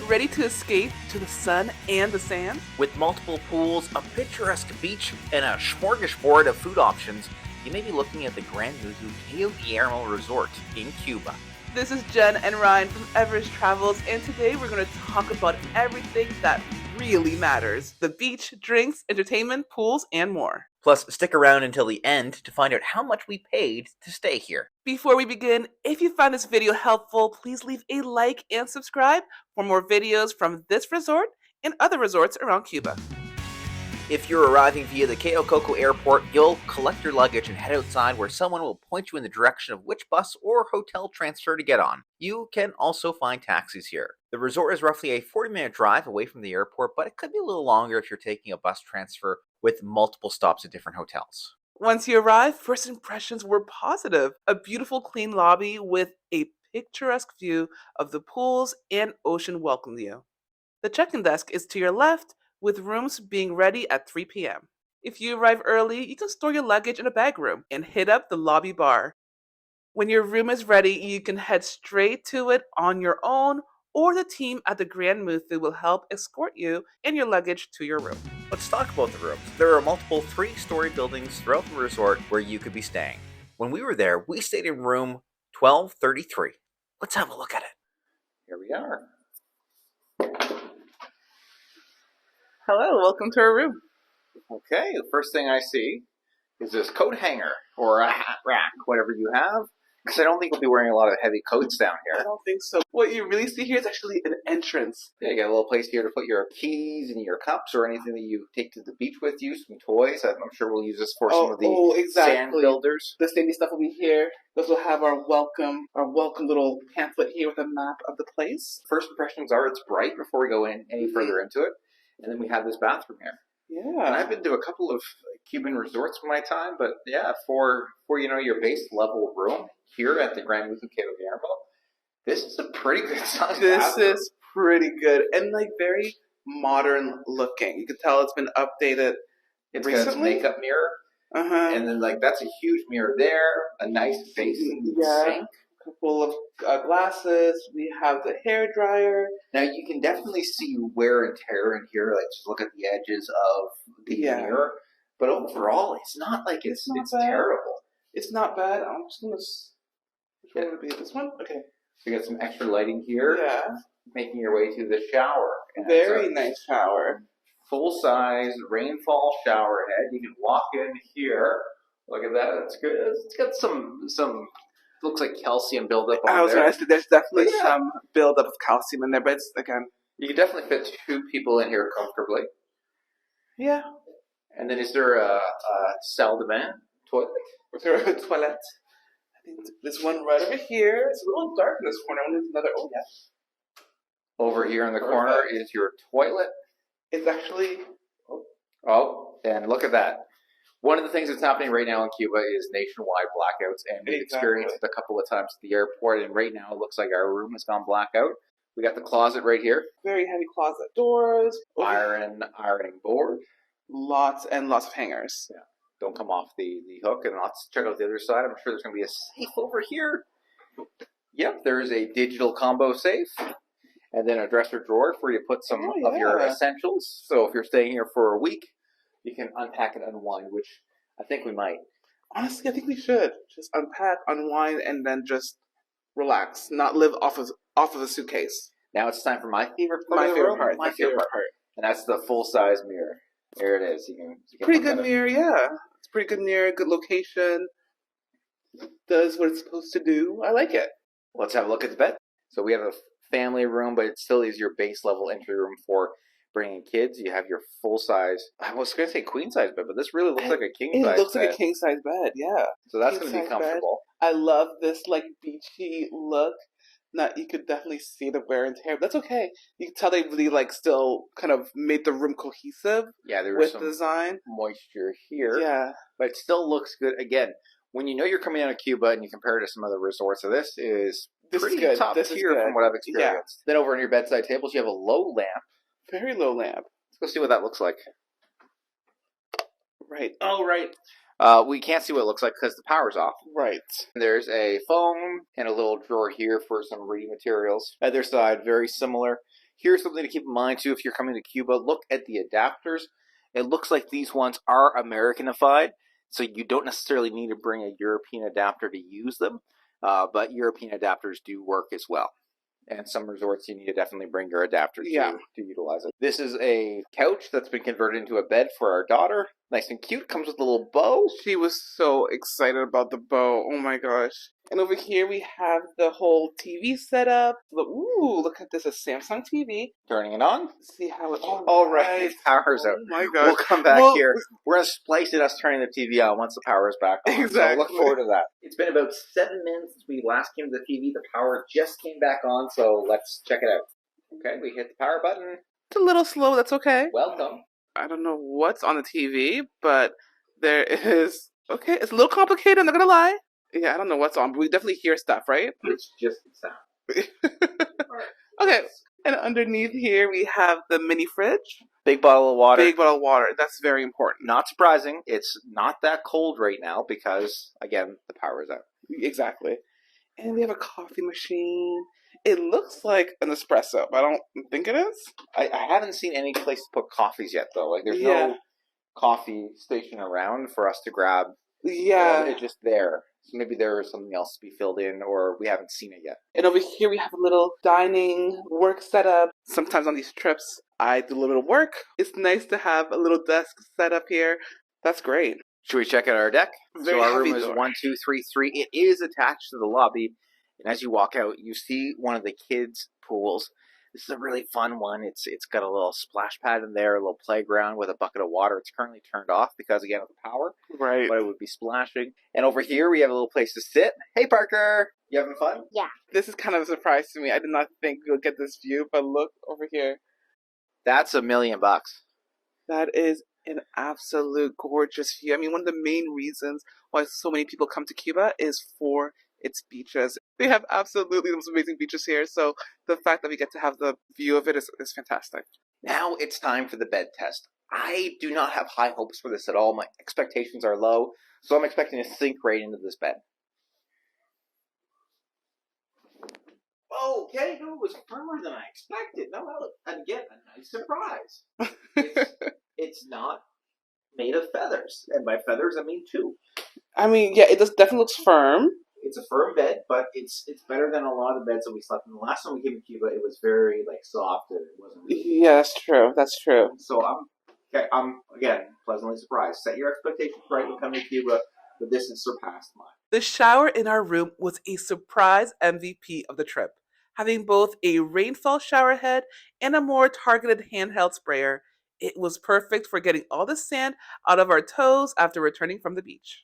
Ready to escape to the sun and the sand? With multiple pools, a picturesque beach, and a smorgasbord of food options, you may be looking at the Grand Muthu Cayo Guillermo Resort in Cuba. This is Jenn and Ryan from Everest Travels, and today we're going to talk about everything that really matters: the beach, drinks, entertainment, pools, and more. Plus, stick around until the end to find out how much we paid to stay here. Before we begin, if you found this video helpful, please leave a like and subscribe for more videos from this resort and other resorts around Cuba. If you're arriving via the Coco airport, you'll collect your luggage and head outside where someone will point you in the direction of which bus or hotel transfer to get on. You can also find taxis here. The resort is roughly a 40-minute drive away from the airport, but it could be a little longer if you're taking a bus transfer with multiple stops at different hotels. Once you arrive, first impressions were positive. A beautiful, clean lobby with a picturesque view of the pools and ocean welcomed you. The check-in desk is to your left, with rooms being ready at 3 p.m. If you arrive early, you can store your luggage in a bag room and hit up the lobby bar. When your room is ready, you can head straight to it on your own, or the team at the Grand Muthu will help escort you and your luggage to your room. Let's talk about the rooms. There are multiple 3-story buildings throughout the resort where you could be staying. When we were there, we stayed in room 1233. Let's have a look at it. Here we are. Hello, welcome to our room. Okay, the first thing I see is this coat hanger, or a hat rack, whatever you have. Because I don't think we'll be wearing a lot of heavy coats down I here. don't think so. What you really see here is actually an entrance. Yeah, you got a little place here to put your keys and your cups or anything that you take to the beach with you, some toys. I'm sure we'll use this for some of the sand builders. The sandy stuff will be here. We also have our welcome little pamphlet here with a map of the place. First impressions are it's bright before we go in any further into it. And then we have this bathroom here. Yeah. And I've been to a couple of Cuban resorts in my time, but yeah, for your base level room here at the Grand Muthu Cayo Guillermo, this is a pretty good size bathroom. This is pretty good and like very modern looking. You can tell it's been updated. It's recently. got its makeup mirror, and then like that's a huge mirror there, a nice basin sink. Couple of glasses. We have the hair dryer. Now you can definitely see wear and tear in here. Like just look at the edges of the mirror. But overall, it's not like it's terrible. It's not bad. I'm just gonna. Which one would it be? This one? Okay. So you got some extra lighting here. Yeah. Making your way to the shower. Very nice shower. Full size rainfall shower head. You can walk in here. Look at that. It's good. It's got some. Looks like calcium buildup on there. I was going to say, there's definitely some buildup of calcium in there, but it's, again... You can definitely fit 2 people in here comfortably. Yeah. And then is there a salle de bain toilet? Is there a toilet? I think there's one right over here. It's a little dark in this corner. There's another... Oh, yeah. Over here in the corner is your toilet. It's actually... Oh, and look at that. One of the things that's happening right now in Cuba is nationwide blackouts, and we've experienced it a couple of times at the airport, and right now it looks like our room has gone blackout. We got the closet right here. Very heavy closet doors. Ironing board. Lots and lots of hangers. Yeah. Don't come off the hook, and let's check out the other side. I'm sure there's going to be a safe over here. Yep, there's a digital combo safe, and then a dresser drawer for you to put some of your essentials. So if you're staying here for a week, you can unpack and unwind, which I think we might. Honestly, I think we should. Just unpack, unwind, and then just relax. Not live off of a suitcase. Now it's time for my favorite part. My favorite part. And that's the full-size mirror. There it is. You can pretty good mirror, yeah. It's a pretty good mirror, good location. Does what it's supposed to do. I like it. Let's have a look at the bed. So we have a family room, but it still is your base level entry room for bringing kids. You have your full size, I was going to say queen size bed, but this really looks like a king size bed. It looks like a king size bed, yeah. So that's going to be comfortable. Bed. I love this like beachy look. You could definitely see the wear and tear, but that's okay. You can tell they really like still kind of made the room cohesive. Yeah, there was some design. Moisture here. Yeah. But it still looks good. Again, when you know you're coming out of Cuba and you compare it to some other resorts, so this is pretty top tier from what I've experienced. Then over on your bedside tables, you have a low lamp. Very low lamp. Let's go see what that looks like. Right. Oh, right. We can't see what it looks like because the power's off. Right. There's a phone and a little drawer here for some reading materials. Other side, very similar. Here's something to keep in mind too if you're coming to Cuba. Look at the adapters. It looks like these ones are Americanified, so you don't necessarily need to bring a European adapter to use them, but European adapters do work as well. And some resorts you need to definitely bring your adapter to utilize it. This is a couch that's been converted into a bed for our daughter. Nice and cute. Comes with a little bow. She was so excited about the bow. Oh my gosh. And over here we have the whole TV setup. Ooh, look at this, a Samsung TV. Turning it on. See how it all right. Power's out. Oh my gosh. We'll come back here. We're going to splice it us turning the TV on once the power is back on. Exactly. So look forward to that. It's been about 7 minutes since we last came to the TV. The power just came back on, so let's check it out. Okay, we hit the power button. It's a little slow, that's okay. Welcome. I don't know what's on the TV, but there is... Okay, it's a little complicated, I'm not gonna lie. Yeah, I don't know what's on, but we definitely hear stuff, right? It's just the sound. Okay, and underneath here we have the mini fridge. Big bottle of water. Big bottle of water, that's very important. Not surprising. It's not that cold right now because, again, the power is out. Exactly. And we have a coffee machine. It looks like an espresso, but I don't think it is. I haven't seen any place to put coffees yet, though. Like, there's no coffee station around for us to grab. Yeah. It's just there. So maybe there is something else to be filled in, or we haven't seen it yet. And over here we have a little dining work setup. Sometimes on these trips, I do a little bit of work. It's nice to have a little desk set up here. That's great. Should we check out our deck? Very so our heavy room is door. 1233. It is attached to the lobby. And as you walk out, you see one of the kids' pools. This is a really fun one. It's got a little splash pad in there, a little playground with a bucket of water. It's currently turned off because, again, of the power. Right. But it would be splashing. And over here, we have a little place to sit. Hey, Parker! You having fun? Yeah. This is kind of a surprise to me. I did not think we would get this view, but look over here. That's $1 million. That is an absolute gorgeous view. I mean, one of the main reasons why so many people come to Cuba is for its beaches. They have absolutely those amazing beaches here, so the fact that we get to have the view of it is fantastic. Now it's time for the bed test. I do not have high hopes for this at all. My expectations are low, so I'm expecting to sink right into this bed. Okay, no, it was firmer than I expected. No, and again, a nice surprise. It's not made of feathers, and by feathers I mean 2. I mean, yeah, it definitely looks firm. It's a firm bed, but it's better than a lot of the beds that we slept in. The last time we came to Cuba, it was very soft and it wasn't really. Yeah, that's true. That's true. So I'm again pleasantly surprised. Set your expectations right when coming to Cuba, but this has surpassed mine. The shower in our room was a surprise MVP of the trip. Having both a rainfall shower head and a more targeted handheld sprayer, it was perfect for getting all the sand out of our toes after returning from the beach.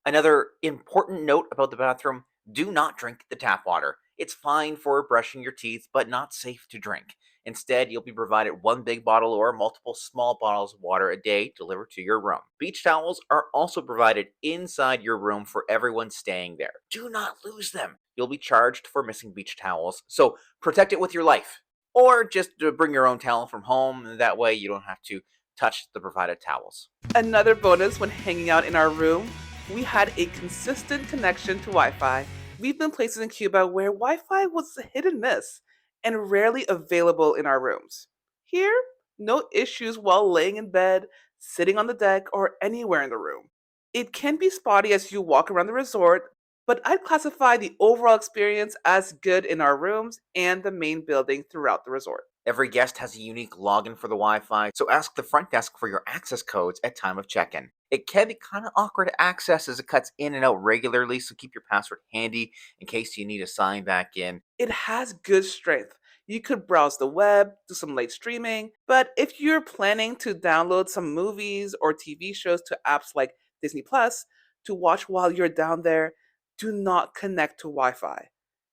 Another important note about the bathroom, do not drink the tap water. It's fine for brushing your teeth, but not safe to drink. Instead, you'll be provided one big bottle or multiple small bottles of water a day delivered to your room. Beach towels are also provided inside your room for everyone staying there. Do not lose them. You'll be charged for missing beach towels, so protect it with your life. Or just bring your own towel from home, and that way you don't have to touch the provided towels. Another bonus when hanging out in our room, we had a consistent connection to Wi-Fi. We've been places in Cuba where Wi-Fi was hit and miss and rarely available in our rooms. Here, no issues while laying in bed, sitting on the deck, or anywhere in the room. It can be spotty as you walk around the resort, but I'd classify the overall experience as good in our rooms and the main building throughout the resort. Every guest has a unique login for the Wi-Fi, so ask the front desk for your access codes at time of check-in. It can be kind of awkward to access as it cuts in and out regularly, so keep your password handy in case you need to sign back in. It has good strength. You could browse the web, do some light streaming, but if you're planning to download some movies or TV shows to apps like Disney Plus to watch while you're down there, do not connect to Wi-Fi.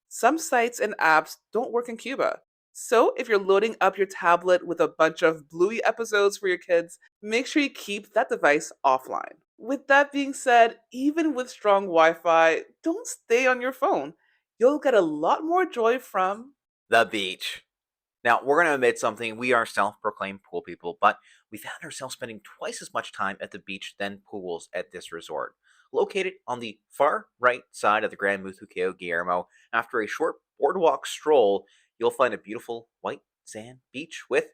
Some sites and apps don't work in Cuba. So if you're loading up your tablet with a bunch of Bluey episodes for your kids, make sure you keep that device offline. With that being said, even with strong Wi-Fi, don't stay on your phone. You'll get a lot more joy from The beach. Now, we're going to admit something. We are self-proclaimed pool people, but we found ourselves spending twice as much time at the beach than pools at this resort. Located on the far right side of the Grand Muthu Cayo Guillermo, after a short boardwalk stroll, you'll find a beautiful white sand beach with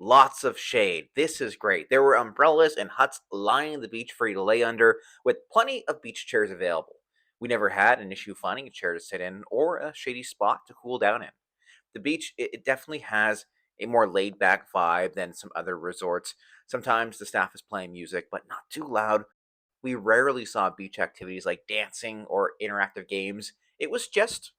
lots of shade. This is great. There were umbrellas and huts lining the beach for you to lay under, with plenty of beach chairs available. We never had an issue finding a chair to sit in or a shady spot to cool down in. The beach, it definitely has a more laid back vibe than some other resorts. Sometimes the staff is playing music, but not too loud. We rarely saw beach activities like dancing or interactive games. It was just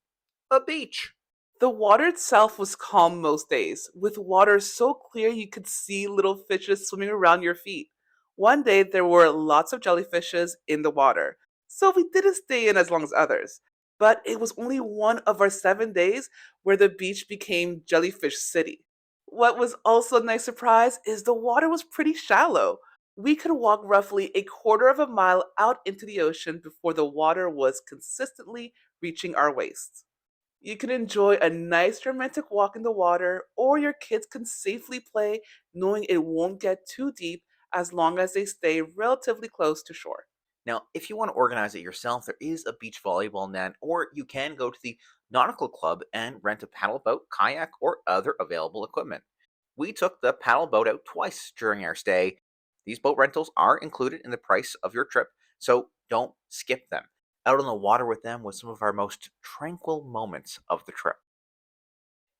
a beach. The water itself was calm most days, with water so clear you could see little fishes swimming around your feet. One day there were lots of jellyfishes in the water, so we didn't stay in as long as others. But it was only one of our 7 days where the beach became Jellyfish City. What was also a nice surprise is the water was pretty shallow. We could walk roughly a quarter of a mile out into the ocean before the water was consistently reaching our waists. You can enjoy a nice romantic walk in the water, or your kids can safely play knowing it won't get too deep as long as they stay relatively close to shore. Now, if you want to organize it yourself, there is a beach volleyball net, or you can go to the nautical club and rent a paddle boat, kayak, or other available equipment. We took the paddle boat out twice during our stay. These boat rentals are included in the price of your trip, so don't skip them. Out on the water with them was some of our most tranquil moments of the trip.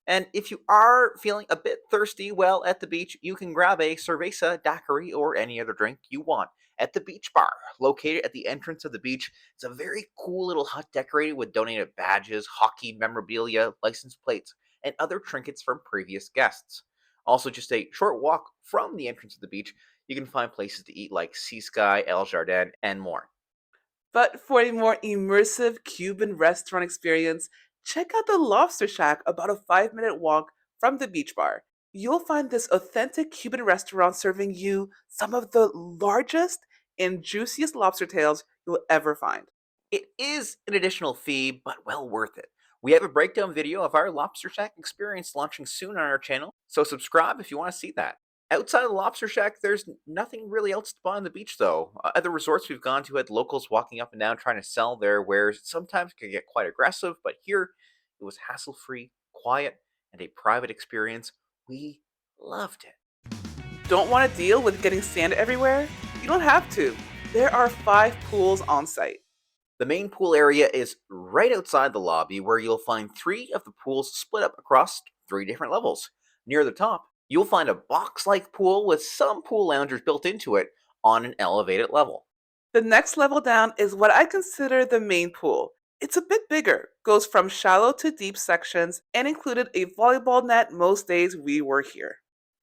And if you are feeling a bit thirsty while at the beach, you can grab a cerveza, daiquiri, or any other drink you want at the beach bar, located at the entrance of the beach. It's a very cool little hut decorated with donated badges, hockey memorabilia, license plates, and other trinkets from previous guests. Also, just a short walk from the entrance of the beach, you can find places to eat like Sea Sky, El Jardin, and more. But for a more immersive Cuban restaurant experience, check out the Lobster Shack about a 5-minute walk from the beach bar. You'll find this authentic Cuban restaurant serving you some of the largest and juiciest lobster tails you'll ever find. It is an additional fee, but well worth it. We have a breakdown video of our Lobster Shack experience launching soon on our channel, so subscribe if you want to see that. Outside of the Lobster Shack, there's nothing really else to buy on the beach, though. Other resorts we've gone to had locals walking up and down trying to sell their wares. Sometimes it could get quite aggressive, but here it was hassle free, quiet, and a private experience. We loved it. Don't want to deal with getting sand everywhere? You don't have to. There are 5 pools on site. The main pool area is right outside the lobby, where you'll find 3 of the pools split up across 3 different levels. Near the top, you'll find a box like pool with some pool loungers built into it on an elevated level. The next level down is what I consider the main pool. It's a bit bigger, goes from shallow to deep sections, and included a volleyball net most days we were here.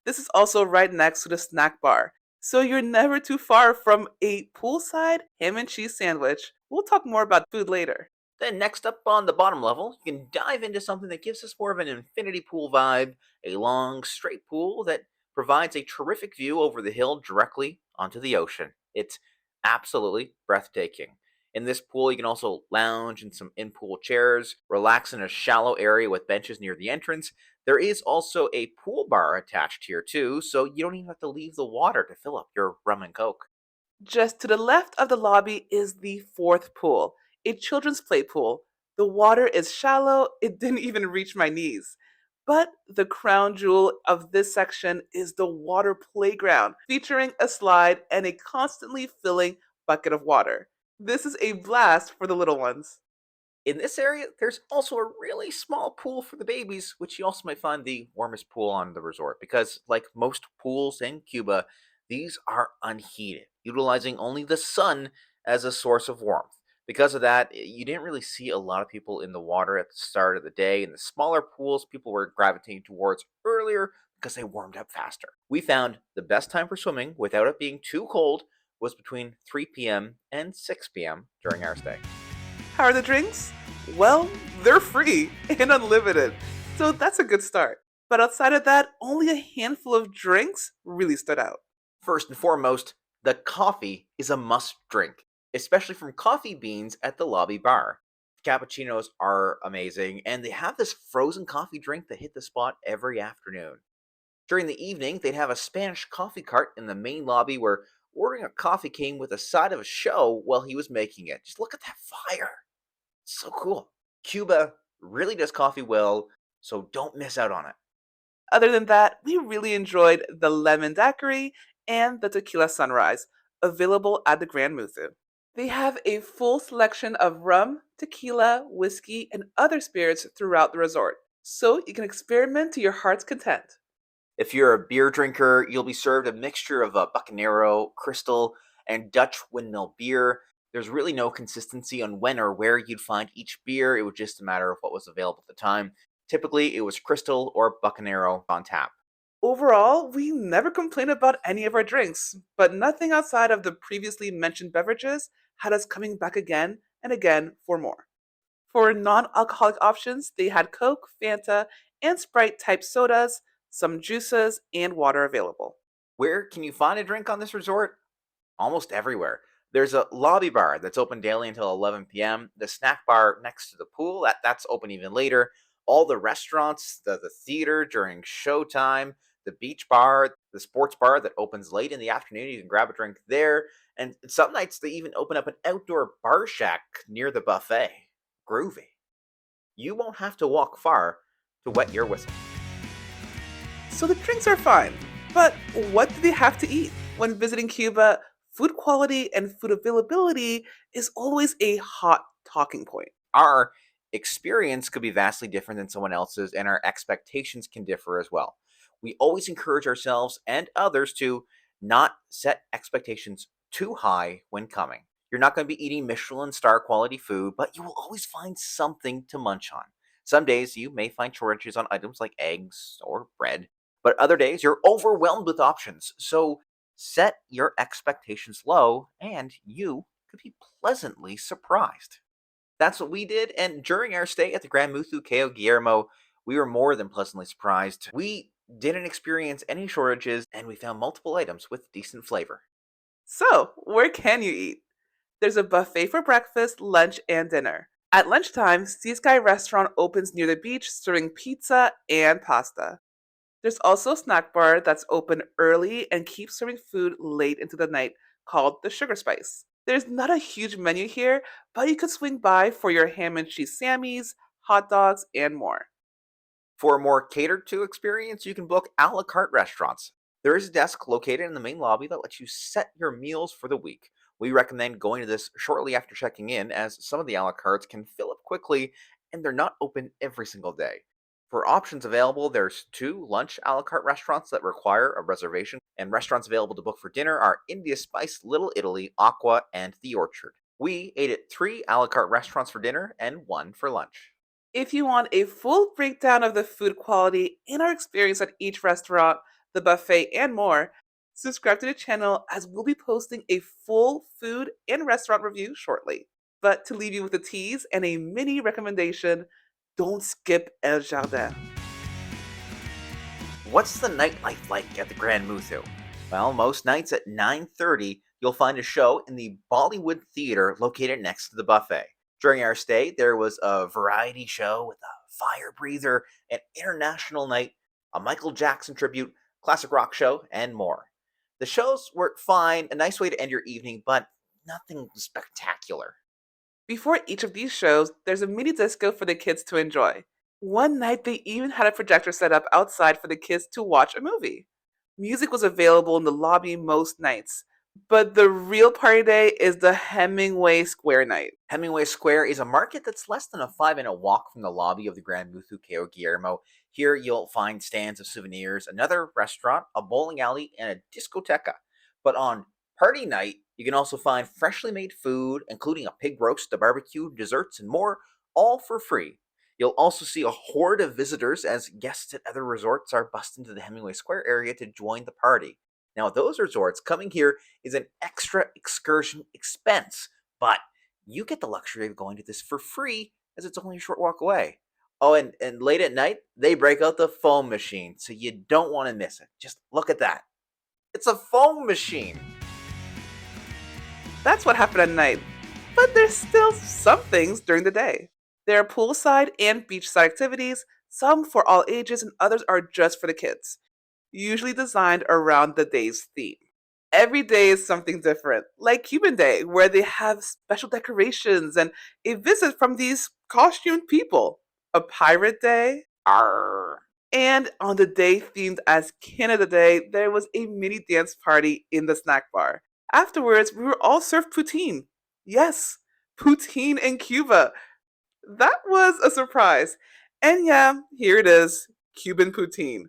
This is also right next to the snack bar, so you're never too far from a poolside ham and cheese sandwich. We'll talk more about food later. Then, next up on the bottom level, you can dive into something that gives us more of an infinity pool vibe, a long, straight pool that provides a terrific view over the hill directly onto the ocean. It's absolutely breathtaking. In this pool, you can also lounge in some in pool chairs, relax in a shallow area with benches near the entrance. There is also a pool bar attached here, too, so you don't even have to leave the water to fill up your rum and coke. Just to the left of the lobby is the 4th pool, a children's play pool. The water is shallow, it didn't even reach my knees. But the crown jewel of this section is the water playground, featuring a slide and a constantly filling bucket of water. This is a blast for the little ones. In this area, there's also a really small pool for the babies, which you also might find the warmest pool on the resort because, like most pools in Cuba, these are unheated, utilizing only the sun as a source of warmth. Because of that, you didn't really see a lot of people in the water at the start of the day. In the smaller pools, people were gravitating towards earlier because they warmed up faster. We found the best time for swimming without it being too cold was between 3 p.m. and 6 p.m. during our stay. How are the drinks? Well, they're free and unlimited, so that's a good start. But outside of that, only a handful of drinks really stood out. First and foremost, the coffee is a must drink, especially from coffee beans at the lobby bar. Cappuccinos are amazing, and they have this frozen coffee drink that hit the spot every afternoon. During the evening, they'd have a Spanish coffee cart in the main lobby where ordering a coffee came with a side of a show while he was making it. Just look at that fire. It's so cool. Cuba really does coffee well, so don't miss out on it. Other than that, we really enjoyed the lemon daiquiri and the tequila sunrise, available at the Grand Muthu. They have a full selection of rum, tequila, whiskey, and other spirits throughout the resort, so you can experiment to your heart's content. If you're a beer drinker, you'll be served a mixture of Bucanero, Crystal, and Dutch Windmill beer. There's really no consistency on when or where you'd find each beer. It was just a matter of what was available at the time. Typically, it was Crystal or Bucanero on tap. Overall, we never complained about any of our drinks, but nothing outside of the previously mentioned beverages had us coming back again and again for more. For non alcoholic options, they had Coke, Fanta, and Sprite type sodas, some juices, and water available. Where can you find a drink on this resort? Almost everywhere. There's a lobby bar that's open daily until 11 p.m. The snack bar next to the pool that's open even later. All the restaurants, the theater during showtime, the beach bar, the sports bar that opens late in the afternoon. You can grab a drink there. And some nights they even open up an outdoor bar shack near the buffet. Groovy. You won't have to walk far to wet your whistle. So the drinks are fine, but what do they have to eat? When visiting Cuba, food quality and food availability is always a hot talking point. Our experience could be vastly different than someone else's, and our expectations can differ as well. We always encourage ourselves and others to not set expectations too high when coming. You're not going to be eating Michelin star quality food, but you will always find something to munch on. Some days you may find shortages on items like eggs or bread, but other days you're overwhelmed with options. So set your expectations low, and you could be pleasantly surprised. That's what we did, and during our stay at the Grand Muthu Cayo Guillermo, we were more than pleasantly surprised. We didn't experience any shortages, and we found multiple items with decent flavor. So, where can you eat? There's a buffet for breakfast, lunch, and dinner. At lunchtime, Sea Sky Restaurant opens near the beach serving pizza and pasta. There's also a snack bar that's open early and keeps serving food late into the night called the Sugar Spice. There's not a huge menu here, but you could swing by for your ham and cheese sammies, hot dogs, and more. For a more catered to experience, you can book a la carte restaurants. There is a desk located in the main lobby that lets you set your meals for the week. We recommend going to this shortly after checking in, as some of the a la cartes can fill up quickly and they're not open every single day. For options available, there's two lunch a la carte restaurants that require a reservation, and restaurants available to book for dinner are India Spice, Little Italy, Aqua, and The Orchard. We ate at three a la carte restaurants for dinner and one for lunch. If you want a full breakdown of the food quality and our experience at each restaurant, the buffet, and more, subscribe to the channel as we'll be posting a full food and restaurant review shortly. But to leave you with a tease and a mini recommendation, don't skip El Jardin. What's the nightlife like at the Grand Muthu? Well, most nights at 9:30, you'll find a show in the Bollywood Theater located next to the buffet. During our stay, there was a variety show with a fire breather, an international night, a Michael Jackson tribute, classic rock show, and more. The shows were fine, a nice way to end your evening, but nothing spectacular. Before each of these shows, there's a mini disco for the kids to enjoy. One night, they even had a projector set up outside for the kids to watch a movie. Music was available in the lobby most nights, but the real party day is the Hemmingway Square night. Hemingway Square is a market that's less than a 5 minute walk from the lobby of the Grand Muthu Cayo Guillermo. Here you'll find stands of souvenirs, another restaurant, a bowling alley, and a discoteca. But on party night, you can also find freshly made food, including a pig roast, a barbecue, desserts, and more, all for free. You'll also see a horde of visitors as guests at other resorts are bussed into the Hemingway Square area to join the party. Now, at those resorts, coming here is an extra excursion expense, but you get the luxury of going to this for free as it's only a short walk away. Oh, and late at night, they break out the foam machine, so you don't want to miss it. Just look at that. It's a foam machine. That's what happened at night, but there's still some things during the day. There are poolside and beachside activities, some for all ages and others are just for the kids, usually designed around the day's theme. Every day is something different, like Cuban Day, where they have special decorations and a visit from these costumed people. A pirate day, Arr. And on the day themed as Canada Day, there was a mini dance party in the snack bar. Afterwards, we were all served poutine. Yes, poutine in Cuba. That was a surprise. And yeah, here it is, Cuban poutine.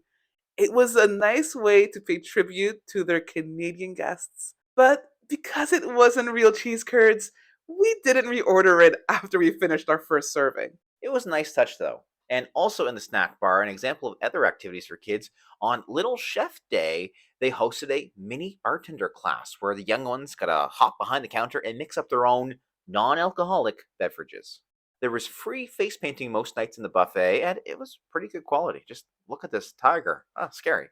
It was a nice way to pay tribute to their Canadian guests. But because it wasn't real cheese curds, we didn't reorder it after we finished our first serving. It was a nice touch, though. And also in the snack bar, an example of other activities for kids, on Little Chef Day, they hosted a mini bartender class where the young ones got to hop behind the counter and mix up their own non alcoholic beverages. There was free face painting most nights in the buffet, and it was pretty good quality. Just look at this tiger. Oh, scary.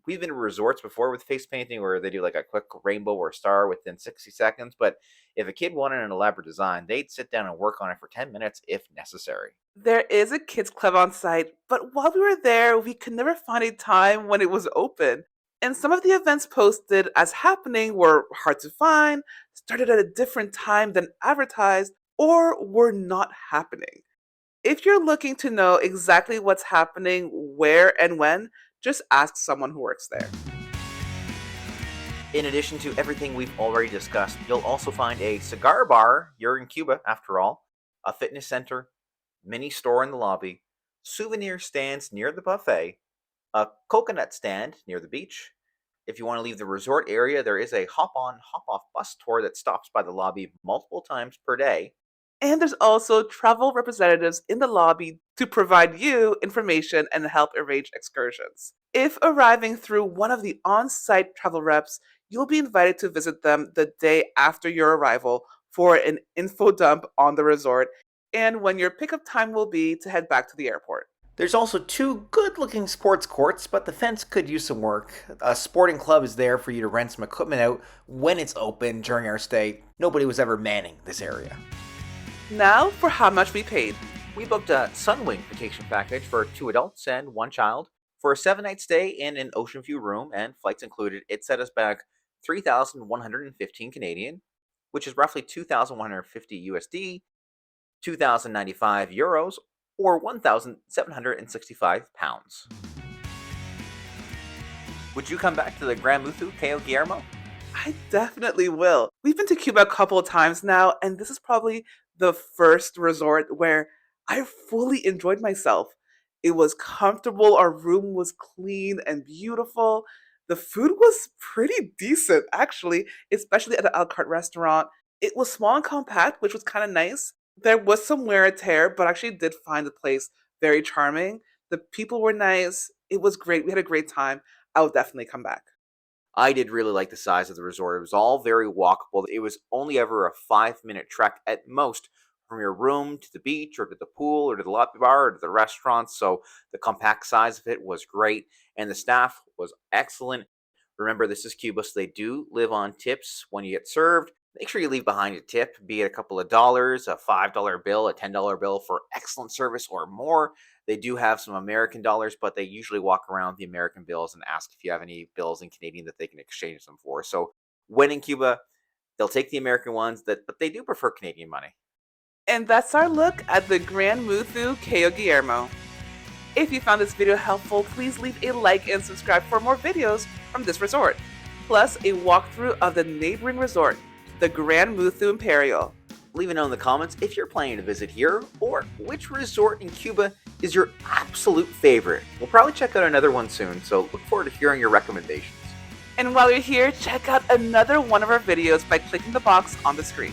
We've been to resorts before with face painting where they do like a quick rainbow or star within 60 seconds, but if a kid wanted an elaborate design, they'd sit down and work on it for 10 minutes if necessary. There is a kids club on site, but while we were there, we could never find a time when it was open. And some of the events posted as happening were hard to find, started at a different time than advertised, or were not happening. If you're looking to know exactly what's happening, where, and when, just ask someone who works there. In addition to everything we've already discussed, you'll also find a cigar bar, you're in Cuba after all, a fitness center, mini store in the lobby, souvenir stands near the buffet, a coconut stand near the beach. If you want to leave the resort area, there is a hop on, hop off bus tour that stops by the lobby multiple times per day. And there's also travel representatives in the lobby to provide you information and help arrange excursions. If arriving through one of the on site travel reps, you'll be invited to visit them the day after your arrival for an info dump on the resort and when your pickup time will be to head back to the airport. There's also two good looking sports courts, but the fence could use some work. A sporting club is there for you to rent some equipment out when it's open during our stay. Nobody was ever manning this area. Now for how much we paid. We booked a Sunwing vacation package for 2 adults and 1 child for a 7 night stay in an ocean view room and flights included. It set us back 3,115 Canadian, which is roughly 2,150 USD, 2,095 euros, or 1,765 pounds. Would you come back to the Grand Muthu Cayo Guillermo? I definitely will. We've been to Cuba a couple of times now, and this is probably the first resort where I fully enjoyed myself. It was comfortable, our room was clean and beautiful. The food was pretty decent, actually, especially at the a la carte restaurant. It was small and compact, which was kind of nice. There was some wear and tear, but I actually did find the place very charming. The people were nice. It was great. We had a great time. I will definitely come back. I did really like the size of the resort. It was all very walkable. It was only ever a 5 minute trek at most from your room to the beach or to the pool or to the lobby bar or to the restaurant. So the compact size of it was great. And the staff was excellent. Remember, this is Cuba, so they do live on tips when you get served. Make sure you leave behind a tip, be it a couple of dollars, a $5 bill, a $10 bill for excellent service or more. They do have some American dollars, but they usually walk around the American bills and ask if you have any bills in Canadian that they can exchange them for. So when in Cuba, they'll take the American ones, but they do prefer Canadian money. And that's our look at the Grand Muthu Cayo Guillermo. If you found this video helpful, please leave a like and subscribe for more videos from this resort, plus a walkthrough of the neighboring resort, the Grand Muthu Imperial. Leave a note in the comments if you're planning to visit here or which resort in Cuba is your absolute favorite. We'll probably check out another one soon, so look forward to hearing your recommendations. And while you're here, check out another one of our videos by clicking the box on the screen.